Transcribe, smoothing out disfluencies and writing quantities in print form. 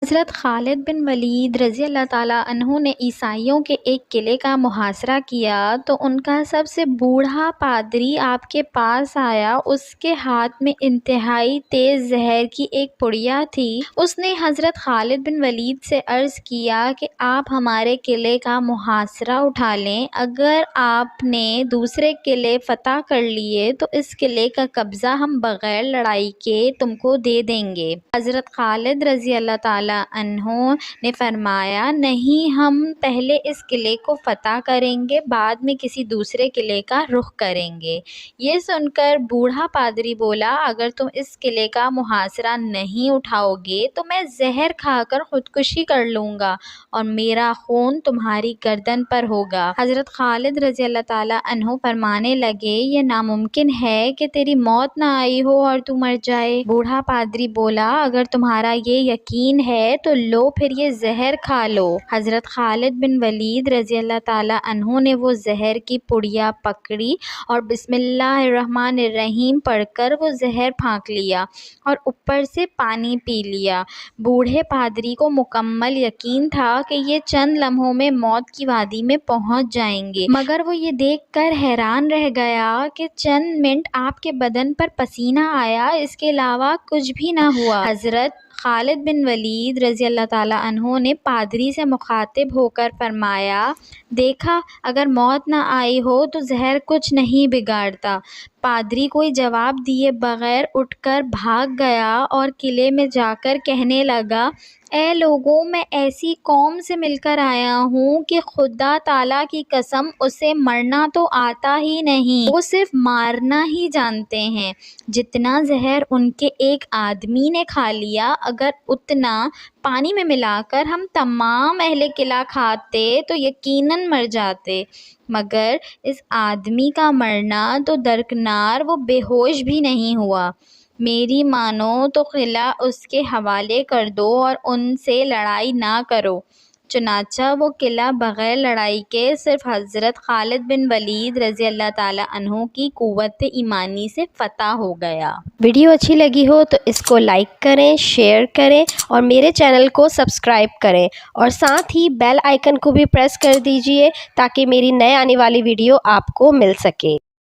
حضرت خالد بن ولید رضی اللہ تعالیٰ عنہ نے عیسائیوں کے ایک قلعے کا محاصرہ کیا تو ان کا سب سے بوڑھا پادری آپ کے پاس آیا۔ اس کے ہاتھ میں انتہائی تیز زہر کی ایک پڑیا تھی۔ اس نے حضرت خالد بن ولید سے عرض کیا کہ آپ ہمارے قلعے کا محاصرہ اٹھا لیں، اگر آپ نے دوسرے قلعے فتح کر لیے تو اس قلعے کا قبضہ ہم بغیر لڑائی کے تم کو دے دیں گے۔ حضرت خالد رضی اللہ تعالیٰ عنہ نے فرمایا، نہیں، ہم پہلے اس قلعے کو فتح کریں گے، بعد میں کسی دوسرے قلعے کا رخ کریں گے۔ یہ سن کر بوڑھا پادری بولا، اگر تم اس قلعے کا محاصرہ نہیں اٹھاؤ گے تو میں زہر کھا کر خودکشی کر لوں گا اور میرا خون تمہاری گردن پر ہوگا۔ حضرت خالد رضی اللہ تعالیٰ عنہ فرمانے لگے، یہ ناممکن ہے کہ تیری موت نہ آئی ہو اور تو مر جائے۔ بوڑھا پادری بولا، اگر تمہارا یہ یقین ہے تو لو پھر یہ زہر کھا لو۔ حضرت خالد بن ولید رضی اللہ تعالیٰ عنہ نے وہ زہر کی پڑیا پکڑی اور بسم اللہ الرحمن الرحیم پڑھ کر وہ زہر پھونک لیا اور اوپر سے پانی پی لیا۔ بوڑھے پادری کو مکمل یقین تھا کہ یہ چند لمحوں میں موت کی وادی میں پہنچ جائیں گے، مگر وہ یہ دیکھ کر حیران رہ گیا کہ چند منٹ آپ کے بدن پر پسینہ آیا، اس کے علاوہ کچھ بھی نہ ہوا۔ حضرت خالد بن ولید رضی اللہ تعالیٰ عنہ نے پادری سے مخاطب ہو کر فرمایا، دیکھا، اگر موت نہ آئی ہو تو زہر کچھ نہیں بگاڑتا۔ پادری کوئی جواب دیے بغیر اٹھ کر بھاگ گیا اور قلعے میں جا کر کہنے لگا، اے لوگوں، میں ایسی قوم سے مل کر آیا ہوں کہ خدا تعالیٰ کی قسم اسے مرنا تو آتا ہی نہیں، وہ صرف مارنا ہی جانتے ہیں۔ جتنا زہر ان کے ایک آدمی نے کھا لیا، اگر اتنا پانی میں ملا کر ہم تمام اہل قلعہ کھاتے تو یقیناً مر جاتے، مگر اس آدمی کا مرنا تو درکنار، وہ بے ہوش بھی نہیں ہوا۔ میری مانو تو قلعہ اس کے حوالے کر دو اور ان سے لڑائی نہ کرو۔ چنانچہ وہ قلعہ بغیر لڑائی کے صرف حضرت خالد بن ولید رضی اللہ تعالیٰ عنہ کی قوت ایمانی سے فتح ہو گیا۔ ویڈیو اچھی لگی ہو تو اس کو لائک کریں، شیئر کریں اور میرے چینل کو سبسکرائب کریں اور ساتھ ہی بیل آئیکن کو بھی پریس کر دیجئے تاکہ میری نئے آنے والی ویڈیو آپ کو مل سکے۔